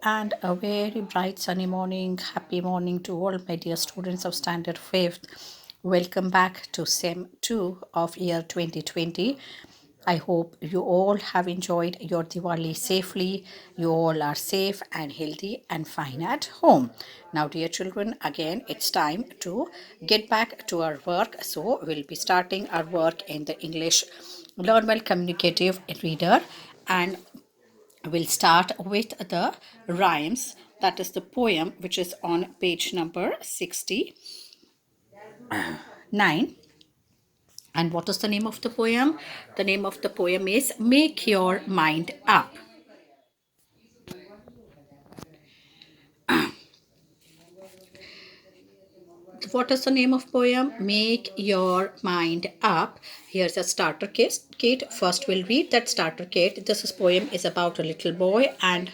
and a very bright sunny morning. Happy morning to all my dear students of Standard 5th. Welcome back to SEM 2 of year 2020. I hope you all have enjoyed your Diwali safely. You all are safe and healthy and fine at home. Now, dear children, again, it's time to get back to our work. So, we'll be starting our work in the English Normal Communicative Reader, and we'll start with the rhymes. That is the poem which is on page number 69. And what is the name of the poem? The name of the poem is Make Your Mind Up. What is the name of poem? Make Your Mind Up. Here's a starter kit. First, we'll read that starter kit. This poem is about a little boy and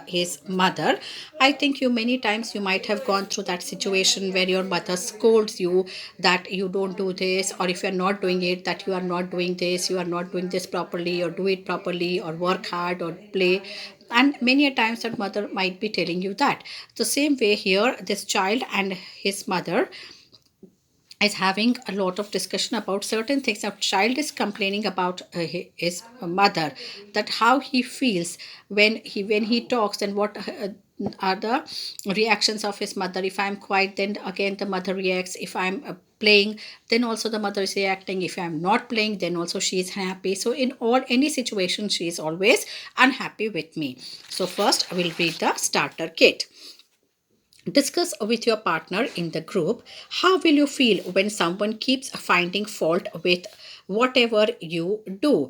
his mother. I think you many times you might have gone through that situation where your mother scolds you that you don't do this, or if you're not doing it, that you are not doing this, you are not doing this properly, or do it properly, or work hard, or play. And many a times that mother might be telling you that. The same way here, this child and his mother is having a lot of discussion about certain things. Our child is complaining about his mother, that how he feels when he talks, and what are the reactions of his mother. If I'm quiet, then again the mother reacts. If I'm playing, then also the mother is reacting. If I'm not playing, then also she is happy. So in all any situation, she is always unhappy with me. So first I will read the starter kit. Discuss with your partner in the group. How will you feel when someone keeps finding fault with whatever you do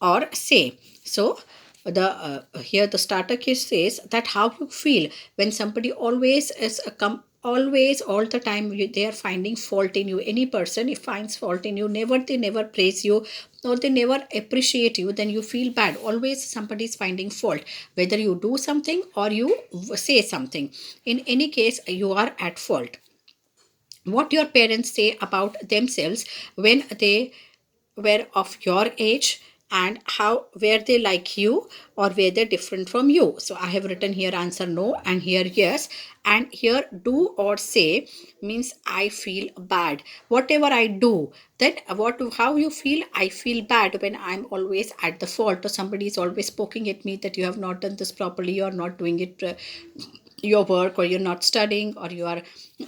or say? So, the here the starter kit says that how you feel when somebody always is a always all the time they are finding fault in you. Any person if finds fault in you, they never praise you, or they never appreciate you, then you feel bad. Always somebody is finding fault, whether you do something or you say something. In any case, you are at fault. What your parents say about themselves when they were of your age, and how were they like you, or were they different from you? So I have written here answer no, and here yes, and here do or say means I feel bad. Whatever I do, then what how you feel? I feel bad when I'm always at the fault, or somebody is always poking at me that you have not done this properly, you're not doing it your work, or you're not studying, or you are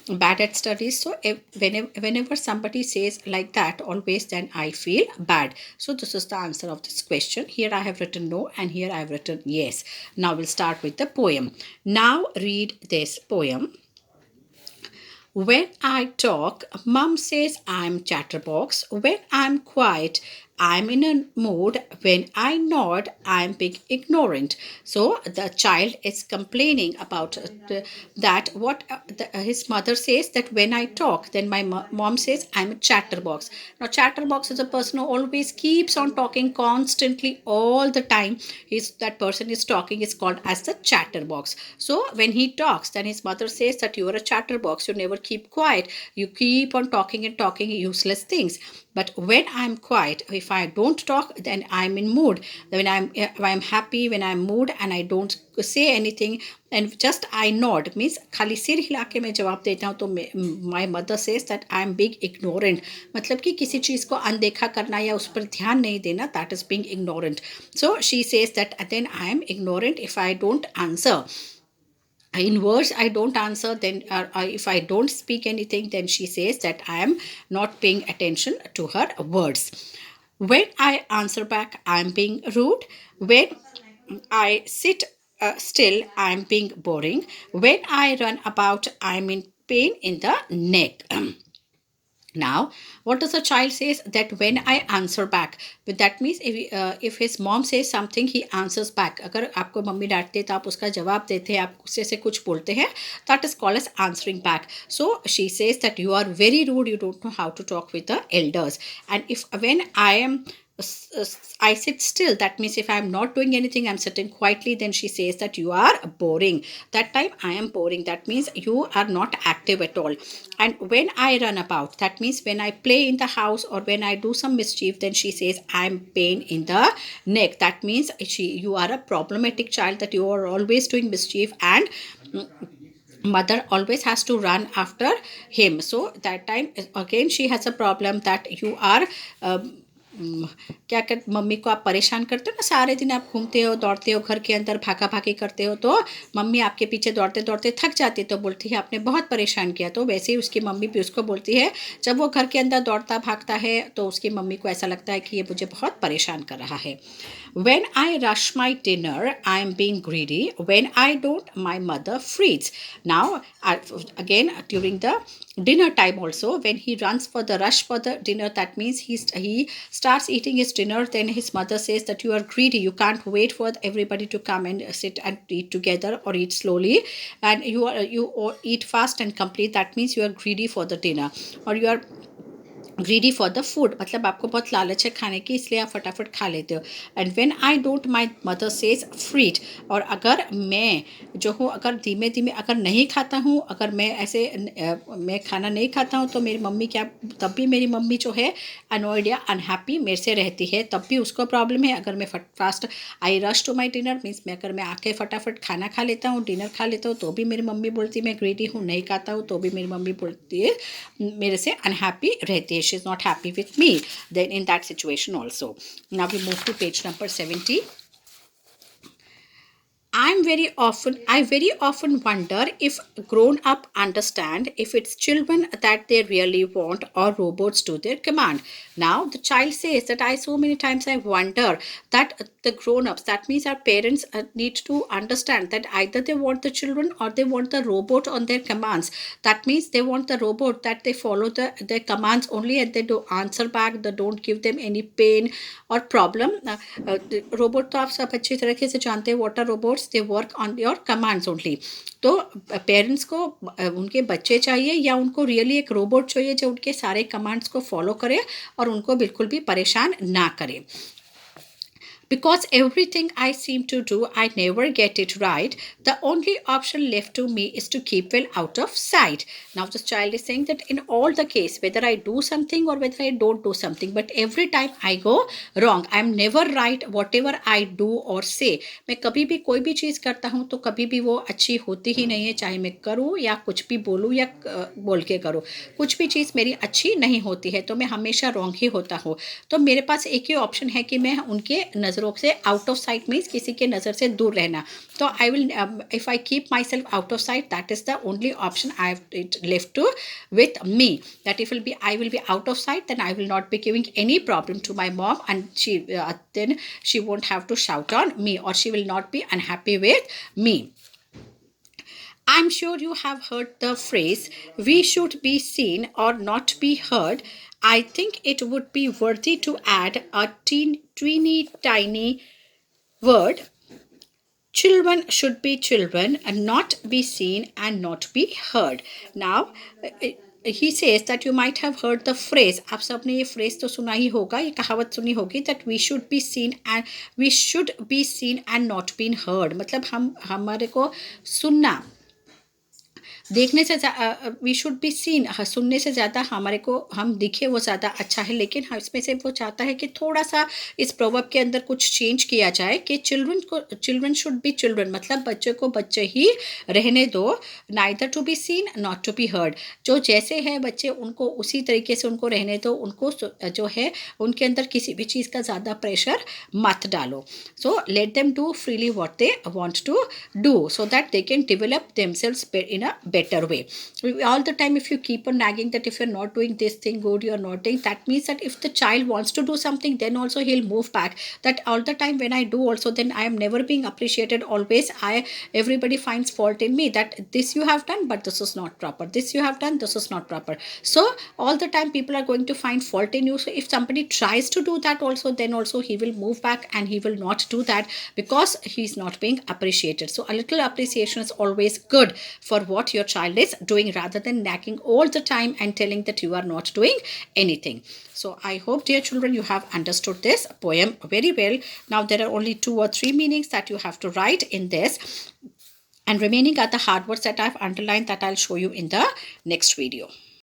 bad at studies. So if, whenever somebody says like that always, then I feel bad. So this is the answer of this question. Here I have written no, and here I have written yes. Now we'll start with the poem. Now read this poem. When I talk, mum says I'm chatterbox. When I'm quiet, I'm in a mood. When I nod, I'm big ignorant. So the child is complaining about that. What his mother says that when I talk, then my mom says I'm a chatterbox. Now, chatterbox is a person who always keeps on talking constantly all the time. That person is talking is called as the chatterbox. So when he talks, then his mother says that you are a chatterbox. You never keep quiet. You keep on talking and talking useless things. But when I'm quiet, if I don't talk, then I'm in mood. When I'm happy, when I'm mood, and I don't say anything, and just I nod, means खाली सिर हिला के मैं जवाब देता हूँ, तो my mother says that I am big ignorant. मतलब कि किसी चीज़ को अनदेखा करना या उस पर ध्यान नहीं देना, that is being ignorant. So she says that then I am ignorant if I don't answer. In words I don't answer, then if I don't speak anything, then she says that I am not paying attention to her words. When I answer back, I am being rude. When I sit still, I am being boring. When I run about, I am in pain in the neck. Now, what does the child says that when I answer back? But that means if his mom says something, he answers back. अगर आपको mummy डांटते तो आप उसका जवाब देते हैं, आप उससे से कुछ बोलते हैं, that is called as answering back. So she says that you are very rude. You don't know how to talk with the elders. And if when I am I sit still. That means if I'm not doing anything, I'm sitting quietly, then she says that you are boring. That time I am boring. That means you are not active at all. And when I run about, that means when I play in the house or when I do some mischief, then she says I'm pain in the neck. That means you are a problematic child, that you are always doing mischief, and mother always has to run after him. So that time again she has a problem that you are क्या कर mummy को आप परेशान करते हो ना, सारे दिन आप घूमते हो दौड़ते हो घर के अंदर भागा भागी करते हो, तो मम्मी आपके पीछे दौड़ते दौड़ते थक जाती है, तो बोलती है आपने बहुत परेशान किया। तो वैसे ही उसकी मम्मी भी उसको बोलती है, जब वो घर के अंदर दौड़ता भागता है तो उसकी मम्मी को ऐसा लगता है कि ये मुझे बहुत परेशान कर रहा है। When I rush my dinner, I am being greedy. When I don't, my mother frees. Now, again, during the dinner time also, when he runs for the rush for the dinner, that means he starts eating his dinner. Then his mother says that you are greedy. You can't wait for everybody to come and sit and eat together or eat slowly, and you eat fast and complete. That means you are greedy for the dinner, or you are greedy for the food, मतलब आपको बहुत लालच है खाने की, इसलिए आप फटाफट खा लेते हो। And when I don't, my mother says freed. और अगर मैं जो हूँ, अगर धीमे धीमे अगर नहीं खाता हूँ, अगर मैं ऐसे मैं खाना नहीं खाता हूँ, तो मेरी मम्मी क्या, तब भी मेरी मम्मी जो है अनॉयड या अनहैप्पी मेरे से रहती है, तब भी उसको प्रॉब्लम है। अगर मैं fast I rush to my dinner means मैं अगर मैं आके फटाफट खाना खा लेता हूँ, डिनर खा लेता हूँ, तो भी मेरी मम्मी बोलती है मैं ग्रीडी हूँ। नहीं खाता हूँ तो भी मेरी मम्मी बोलती है, मेरे से अनहैप्पी रहती है, she is not happy with me then in that situation also. Now we move to page number 70. I very often wonder if grown up understand if it's children that they really want or robots do their command. Now the child says that I so many times I wonder that the grown ups, that means our parents, need to understand that either they want the children or they want the robot on their commands. That means they want the robot that they follow their commands only and they do answer back, they don't give them any pain or problem. Robot तो आप सब अच्छी तरीके से जानते हैं, water robots they work on your commands only. तो parents को उनके बच्चे चाहिए या उनको रियली एक रोबोट चाहिए जो उनके सारे कमांड्स को फॉलो करे और उनको बिल्कुल भी परेशान ना करे। Because everything I seem to do, I never get it right. The only option left to me is to keep well out of sight. Now the child is saying that in all the case, whether I do something or whether I don't do something, but every time I go wrong. I am never right whatever I do or say. मैं कभी भी कोई भी चीज़ करता हूँ तो कभी भी वो अच्छी होती ही नहीं है, चाहे मैं करूँ या कुछ भी बोलूँ या बोल के करूँ, कुछ भी चीज़ मेरी अच्छी नहीं होती है, तो मैं हमेशा रॉन्ग ही होता हूँ। तो मेरे पास एक ही ऑप्शन है कि मैं उनके नज़रों से आउट ऑफ साइट मीन्स किसी के नज़र से दूर रहना। तो I will, if I keep myself out of sight, that is the only option I have it left to with me, that if I will be out of sight, then I will not be giving any problem to my mom, and then she won't have to shout on me or she will not be unhappy with me. I'm sure you have heard the phrase, we should be seen or not be heard. I think it would be worthy to add a teeny tiny word. Children should be children and not be seen and not be heard. Now, he says that you might have heard the phrase, आप सबने ये phrase तो सुना ही होगा, ये कहावत सुनी होगी, that we should be seen and not being heard. मतलब हमारे को सुनना, देखने से वी शुड बी सीन, सुनने से ज़्यादा हमारे को हम दिखे वो ज़्यादा अच्छा है। लेकिन इसमें से वो चाहता है कि थोड़ा सा इस प्रोवर्ब के अंदर कुछ चेंज किया जाए कि चिल्ड्रन शुड बी चिल्ड्रन, मतलब बच्चे को बच्चे ही रहने दो, neither to be seen not to be heard. जो जैसे है बच्चे उनको उसी तरीके से उनको रहने दो, उनको जो है उनके अंदर किसी भी चीज़ का ज़्यादा प्रेशर मत डालो। So let them do freely what they want to do so that they can develop themselves in a better way. All the time if you keep on nagging that if you're not doing this thing good, you're not doing, that means that if the child wants to do something, then also he'll move back, that all the time when I do also, then I am never being appreciated, always everybody finds fault in me, that this you have done but this is not proper, this you have done, this is not proper. So all the time people are going to find fault in you. So if somebody tries to do that also, then also he will move back and he will not do that because he's not being appreciated. So a little appreciation is always good for what you're child is doing, rather than nagging all the time and telling that you are not doing anything. So I hope, dear children, you have understood this poem very well. Now there are only 2 or 3 meanings that you have to write in this, and remaining are the hard words that I've underlined that I'll show you in the next video.